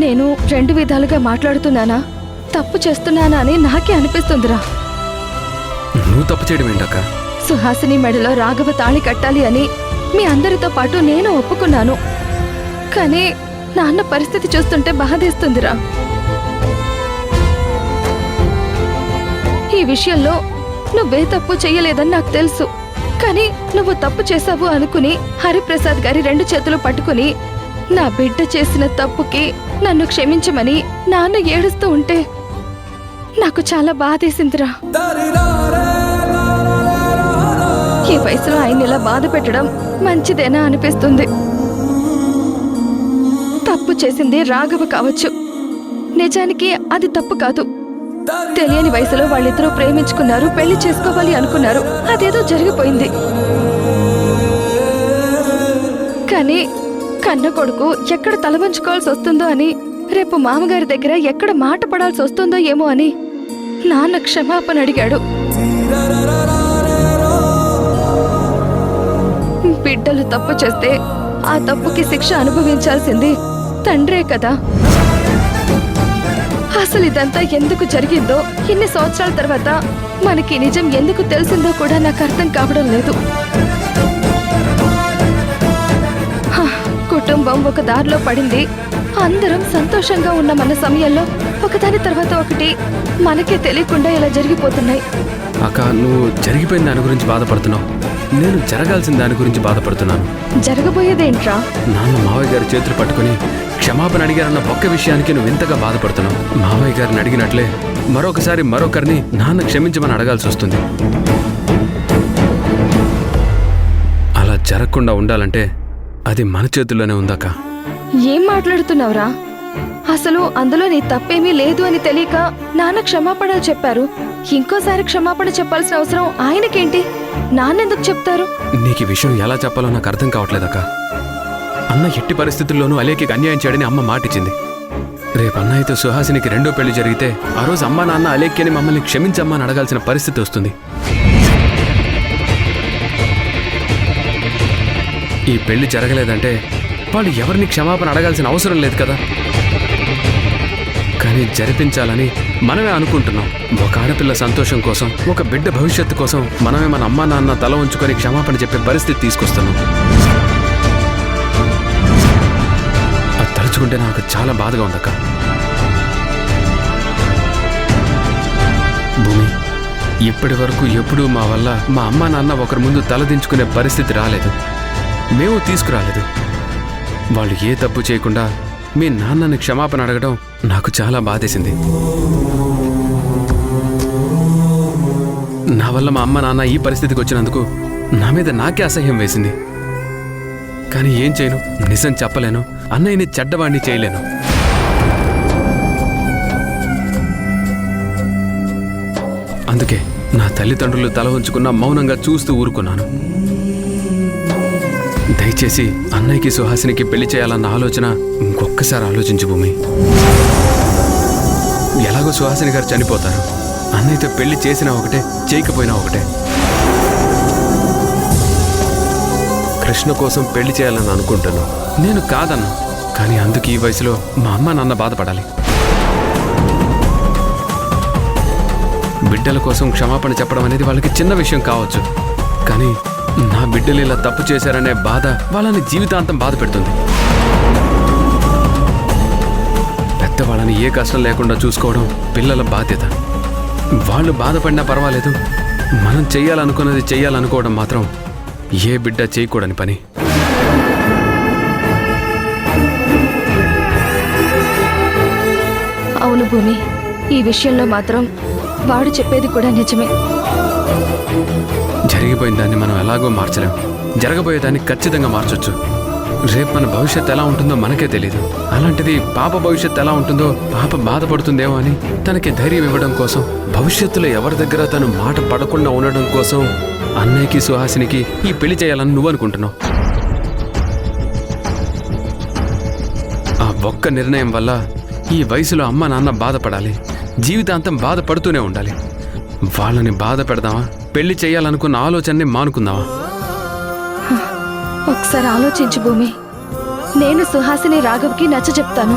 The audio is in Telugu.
నేను రెండు విధాలుగా మాట్లాడుతున్నానా, తప్పు చేస్తున్నానా అని నాకే అనిపిస్తుందిరా. నువ్వు తప్పు చేయడం ఏంటక్క? సుహాసిని మెడలో రాఘవ తాళి కట్టాలి అని మీ అందరితో పాటు నేను ఒప్పుకున్నాను. కానీ నాన్న పరిస్థితి చూస్తుంటే బాధేస్తుందిరా. ఈ విషయంలో నువ్వే తప్పు చెయ్యలేదని నాకు తెలుసు. కానీ నువ్వు తప్పు చేశావు అనుకుని హరిప్రసాద్ గారి రెండు చేతులు పట్టుకుని నా బిడ్డ చేసిన తప్పుకి నన్ను క్షమించమని నాన్న ఏడుస్తూ ఉంటే నాకు చాలా బాధేసిందిరా. ఈ వయసులో ఆయన ఇలా బాధ పెట్టడం మంచిదేనా అనిపిస్తుంది. తప్పు చేసింది రాఘవ కావచ్చు, నిజానికి అది తప్పు కాదు. తెలియని వయసులో వాళ్ళిద్దరూ ప్రేమించుకున్నారు, పెళ్లి చేసుకోవాలి అనుకున్నారు. అదేదో జరిగిపోయింది. కానీ కన్న కొడుకు ఎక్కడ తలవంచుకోవాల్సి వస్తుందో అని, రేపు మామగారి దగ్గర ఎక్కడ మాట పడాల్సి వస్తుందో ఏమో అని నాన్న క్షమాపణ అడిగాడు. బిడ్డలు తప్పు చేస్తే ఆ తప్పుకి శిక్ష అనుభవించాల్సింది తండ్రే కదా. అసలు ఇదంతా ఎందుకు జరిగిందో, ఇన్ని సంవత్సరాల తర్వాత మనకి నిజం ఎందుకు తెలిసిందో కూడా నాకు అర్థం కావడం లేదు. కుటుంబం ఒక దారిలో పడింది. అందరం సంతోషంగా ఉన్న మన సమయంలో ఒకదాని తర్వాత ఒకటి మనకే తెలియకుండా ఇలా జరిగిపోతున్నాయి. అక్క, నువ్వు జరిగిపోయిన దాని గురించి బాధపడుతున్నావు, నేను జరగాల్సిన దాని గురించి బాధపడుతున్నాను. జరగబోయేదేంట్రా? నాన్న మావయ్య గారి చేతులు పట్టుకుని క్షమాపణ అడిగారన్న ఒక్క విషయానికి నువ్వు ఇంతగా బాధపడుతున్నావు. మావయ్య గారిని అడిగినట్లే మరొకసారి మరొకరిని నాన్న క్షమించమని అడగాల్సి వస్తుంది. అలా జరగకుండా ఉండాలంటే అది మన చేతుల్లోనే ఉందాక. ఏం మాట్లాడుతున్నావురా? అసలు అందులో నీ తప్పేమీ లేదు అని తెలియక నాన్న క్షమాపణలు చెప్పారు. ఇంకోసారి క్షమాపణ చెప్పాల్సిన అవసరం ఆయనకేంటి? నాన్నెందుకు చెప్తారు? నీకు ఈ విషయం ఎలా చెప్పాలో నాకు అర్థం కావట్లేదక్క. అన్న ఎట్టి పరిస్థితుల్లోనూ అలేఖ్యకి అన్యాయం చేయడని అమ్మ మాటిచ్చింది. రేపు అన్నయ్యతో సుహాసినికి రెండో పెళ్లి జరిగితే ఆ రోజు అమ్మ నాన్న అలేఖ్యని మమ్మల్ని క్షమించమ్మా అని అడగాల్సిన పరిస్థితి వస్తుంది. ఈ పెళ్లి జరగలేదంటే వాళ్ళు ఎవరిని క్షమాపణ అడగాల్సిన అవసరం లేదు కదా. కానీ జరిపించాలని మనమే అనుకుంటున్నాం. ఒక ఆడపిల్ల సంతోషం కోసం, ఒక బిడ్డ భవిష్యత్తు కోసం మనమే మన అమ్మా నాన్న తల ఉంచుకొని క్షమాపణ చెప్పే పరిస్థితి తీసుకొస్తున్నాం. అది తలుచుకుంటే నాకు చాలా బాధగా ఉందక్క. భూమి, ఇప్పటి వరకు ఎప్పుడూ మా వల్ల మా అమ్మా నాన్న ఒకరి ముందు తలదించుకునే పరిస్థితి రాలేదు, మేము తీసుకురాలేదు. వాళ్ళు ఏ తప్పు చేయకుండా మీ నాన్నని క్షమాపణ అడగడం నాకు చాలా బాధేసింది. నా వల్ల మా అమ్మ నాన్న ఈ పరిస్థితికి వచ్చినందుకు నా మీద నాకే అసహ్యం వేసింది. కానీ ఏం చేయను, నిజం చెప్పలేను, అన్నయ్యని చెడ్డవాణ్ణి చేయలేను. అందుకే నా తల్లిదండ్రులు తల ఉంచుకున్న మౌనంగా చూస్తూ ఊరుకున్నాను. దయచేసి అన్నయ్యకి సుహాసినికి పెళ్లి చేయాలన్న ఆలోచన ఇంకొక్కసారి ఆలోచించు భూమి. ఎలాగో సుహాసిని గారు చనిపోతారు. అన్నయ్యతో పెళ్లి చేసినా ఒకటే, చేయకపోయినా ఒకటే. కృష్ణ కోసం పెళ్లి చేయాలని అనుకుంటాను. నేను కాదన్నా, కానీ అందుకు ఈ వయసులో మా అమ్మ నాన్న బాధపడాలి. బిడ్డల కోసం క్షమాపణ చెప్పడం అనేది వాళ్ళకి చిన్న విషయం కావచ్చు, కానీ నా బిడ్డలు ఇలా తప్పు చేశారనే బాధ వాళ్ళని జీవితాంతం బాధ పెడుతుంది. పెద్దవాళ్ళని ఏ కష్టం లేకుండా చూసుకోవడం పిల్లల బాధ్యత. వాళ్ళు బాధపడినా పర్వాలేదు, మనం చెయ్యాలనుకున్నది చెయ్యాలనుకోవడం మాత్రం ఏ బిడ్డ చేయకూడని పని. అవును భూమి, ఈ విషయంలో మాత్రం వాడు చెప్పేది కూడా నిజమే. జరిగిపోయిన దాన్ని మనం ఎలాగో మార్చలేం, జరగబోయేదాన్ని ఖచ్చితంగా మార్చొచ్చు. రేపు మన భవిష్యత్తు ఎలా ఉంటుందో మనకే తెలీదు. అలాంటిది పాప భవిష్యత్తు ఎలా ఉంటుందో, పాప బాధపడుతుందేమో అని తనకి ధైర్యం ఇవ్వడం కోసం, భవిష్యత్తులో ఎవరి దగ్గర తను మాట పడకుండా ఉండడం కోసం అన్నయ్యకి సుహాసినికి ఈ పెళ్లి చేయాలని నువ్వు అనుకుంటున్నావు. ఆ ఒక్క నిర్ణయం వల్ల ఈ వయసులో అమ్మ నాన్న బాధపడాలి, జీవితాంతం బాధపడుతూనే ఉండాలి. వాళ్ళని బాధ పెడదామా, పెళ్లి చేయాలనుకున్న ఆలోచనని మానుకుందామా? ఒకసారి ఆలోచించు భూమి. నేను సుహాసిని రాఘవ్కి నచ్చ చెప్తాను.